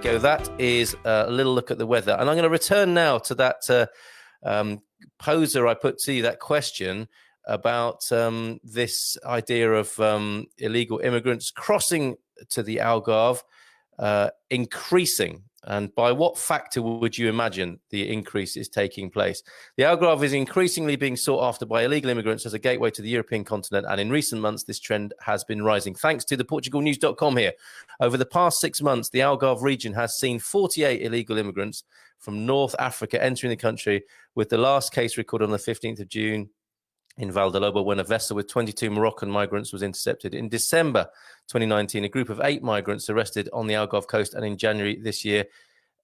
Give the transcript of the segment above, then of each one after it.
go. That is a little look at the weather. And I'm going to return now to that poser I put to you, that question about this idea of illegal immigrants crossing to the Algarve, increasing. And by what factor would you imagine the increase is taking place? The Algarve is increasingly being sought after by illegal immigrants as a gateway to the European continent. And in recent months, this trend has been rising. Thanks to the PortugalNews.com here. Over the past 6 months, the Algarve region has seen 48 illegal immigrants from North Africa entering the country, with the last case recorded on the 15th of June in Valdelobo, when a vessel with 22 Moroccan migrants was intercepted. In December 2019, a group of 8 migrants arrested on the Algarve coast, and in January this year,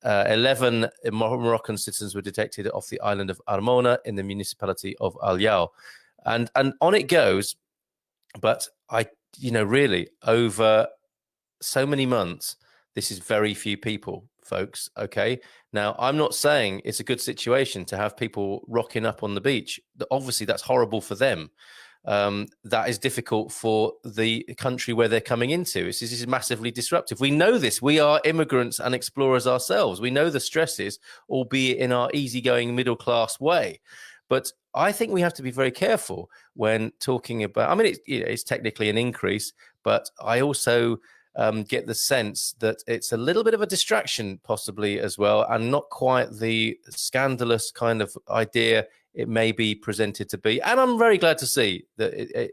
11 Moroccan citizens were detected off the island of Armona in the municipality of Alhau. And on it goes, but really, over so many months, this is very few people, folks, okay? Now, I'm not saying it's a good situation to have people rocking up on the beach. Obviously, that's horrible for them. That is difficult for the country where they're coming into. This is massively disruptive. We know this. We are immigrants and explorers ourselves. We know the stresses, albeit in our easygoing middle-class way. But I think we have to be very careful when talking about, I mean, it's technically an increase, but I also get the sense that it's a little bit of a distraction possibly as well, and not quite the scandalous kind of idea it may be presented to be. And I'm very glad to see that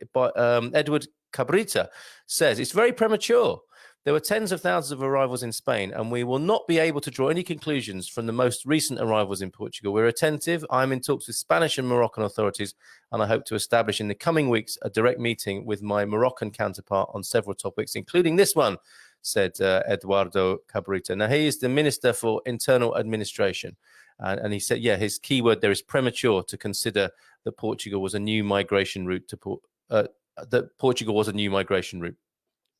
Edward Cabrita says it's very premature. There were tens of thousands of arrivals in Spain, and we will not be able to draw any conclusions from the most recent arrivals in Portugal. We're attentive. I'm in talks with Spanish and Moroccan authorities, and I hope to establish in the coming weeks a direct meeting with my Moroccan counterpart on several topics, including this one, said Eduardo Cabrita. Now, he is the Minister for Internal Administration. And he said, his key word there is premature to consider that Portugal was a new migration route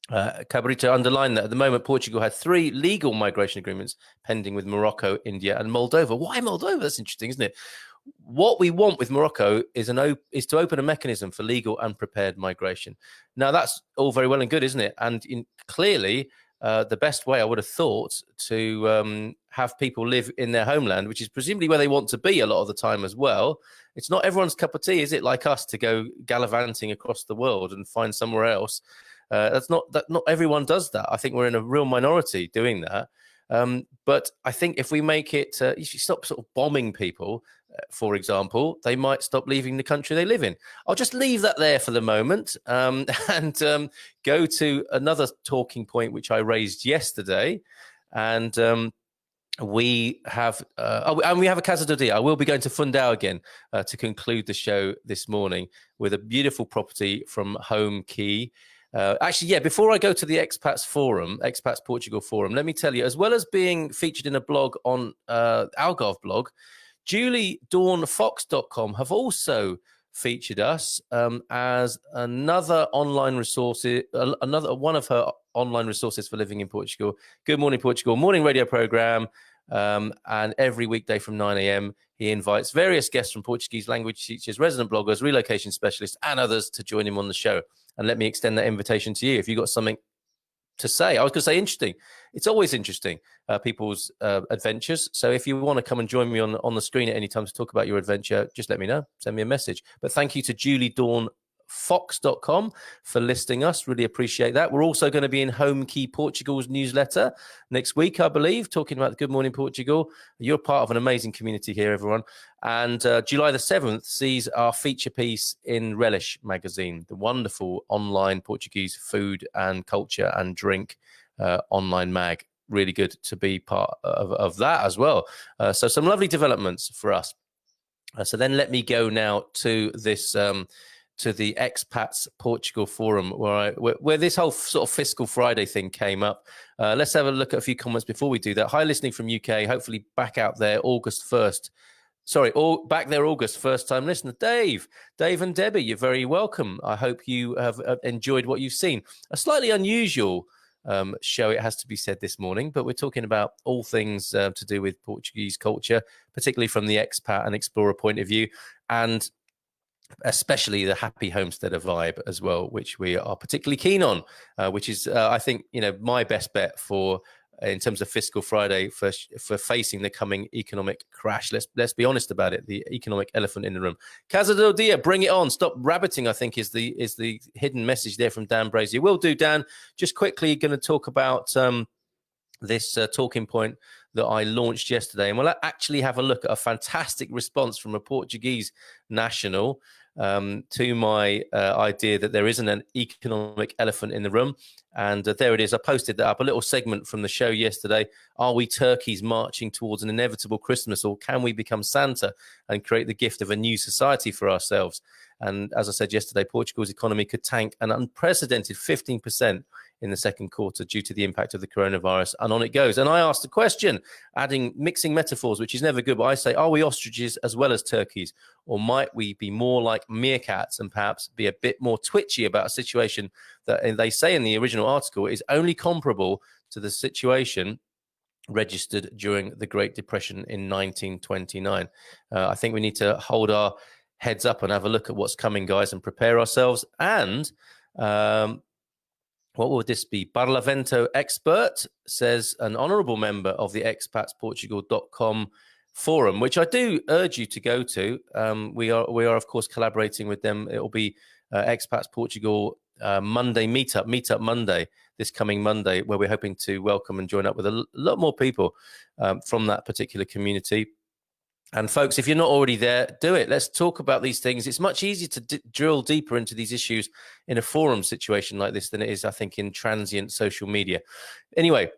Cabrita underlined that at the moment, Portugal had 3 legal migration agreements pending with Morocco, India, and Moldova. Why Moldova? That's interesting, isn't it? What we want with Morocco is to open a mechanism for legal and prepared migration. Now, that's all very well and good, isn't it? And clearly, the best way I would have thought to have people live in their homeland, which is presumably where they want to be a lot of the time as well. It's not everyone's cup of tea, is it? Like us, to go gallivanting across the world and find somewhere else. Not everyone does that. I think we're in a real minority doing that. But I think if we make it, if you stop sort of bombing people, for example, they might stop leaving the country they live in. I'll just leave that there for the moment and go to another talking point which I raised yesterday. And we have a Casa do Dia. I will be going to Fundão again to conclude the show this morning with a beautiful property from Home Key. Before I go to the Expats Portugal Forum, let me tell you, as well as being featured in a blog on Algarve blog, JulieDawnFox.com have also featured us as another online resource, another one of her online resources for living in Portugal. Good Morning Portugal morning radio program, and every weekday from 9 a.m. he invites various guests from Portuguese language teachers, resident bloggers, relocation specialists, and others to join him on the show. And let me extend that invitation to you if you've got something to say. I was going to say interesting. It's always interesting, people's adventures. So if you want to come and join me on the screen at any time to talk about your adventure, just let me know. Send me a message. But thank you to JulieDawnFox.com for listing us. Really appreciate that. We're also going to be in Home Key Portugal's newsletter next week, I believe, talking about Good Morning Portugal. You're part of an amazing community here, everyone. And July the 7th sees our feature piece in Relish magazine, the wonderful online Portuguese food and culture and drink online mag. Really good to be part of that as well. So some lovely developments for us. So then let me go now to this to the Expats Portugal Forum, where this whole sort of Fiscal Friday thing came up. Let's have a look at a few comments before we do that. Hi, listening from UK, hopefully back out there August 1st. Back there August, first-time listener. Dave and Debbie, you're very welcome. I hope you have enjoyed what you've seen. A slightly unusual show, it has to be said, this morning, but we're talking about all things to do with Portuguese culture, particularly from the expat and explorer point of view, and especially the happy homesteader vibe as well, which we are particularly keen on, which is, I think, my best bet for in terms of Fiscal Friday for facing the coming economic crash. Let's be honest about it. The economic elephant in the room. Casa del Dia, bring it on. Stop rabbiting, I think, is the hidden message there from Dan Brazier. Will do, Dan. Just quickly going to talk about this talking point that I launched yesterday. And we'll actually have a look at a fantastic response from a Portuguese national to my idea that there isn't an economic elephant in the room. And there it is. I posted that up, a little segment from the show yesterday. Are we turkeys marching towards an inevitable Christmas, or can we become Santa and create the gift of a new society for ourselves? And as I said yesterday, Portugal's economy could tank an unprecedented 15% in the second quarter due to the impact of the coronavirus, and on it goes. And I asked the question, mixing metaphors, which is never good, but I say, are we ostriches as well as turkeys, or might we be more like meerkats and perhaps be a bit more twitchy about a situation that they say in the original article is only comparable to the situation registered during the Great Depression in 1929. I think we need to hold our heads up and have a look at what's coming, guys, and prepare ourselves. And what would this be? Barlavento Expert says, an honourable member of the expatsportugal.com forum, which I do urge you to go to. We are of course collaborating with them. It will be Expats Portugal Monday meetup Monday, this coming Monday, where we're hoping to welcome and join up with a lot more people from that particular community. And folks, if you're not already there, do it. Let's talk about these things. It's much easier to drill deeper into these issues in a forum situation like this than it is, I think, in transient social media. Anyway,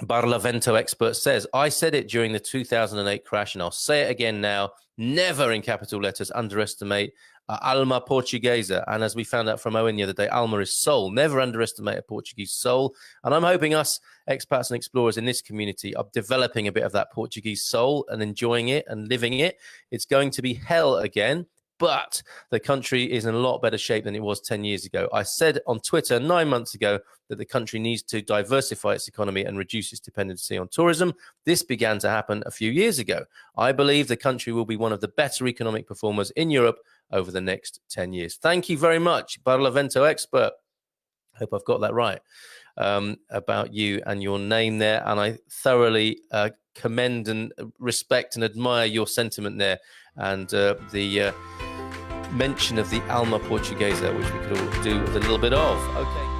Barlavento Expert says, I said it during the 2008 crash, and I'll say it again now, never, in capital letters, underestimate alma portuguesa. And as we found out from Owen the other day, alma is soul. Never underestimate a Portuguese soul. And I'm hoping us expats and explorers in this community are developing a bit of that Portuguese soul and enjoying it and living it. It's going to be hell again, but the country is in a lot better shape than it was 10 years ago. I said on Twitter 9 months ago that the country needs to diversify its economy and reduce its dependency on tourism. This began to happen a few years ago. I believe the country will be one of the better economic performers in Europe over the next 10 years. Thank you very much, Barlavento Expert. Hope I've got that right about you and your name there. And I thoroughly commend and respect and admire your sentiment there, and the mention of the alma portuguesa, which we could all do with a little bit of. Okay.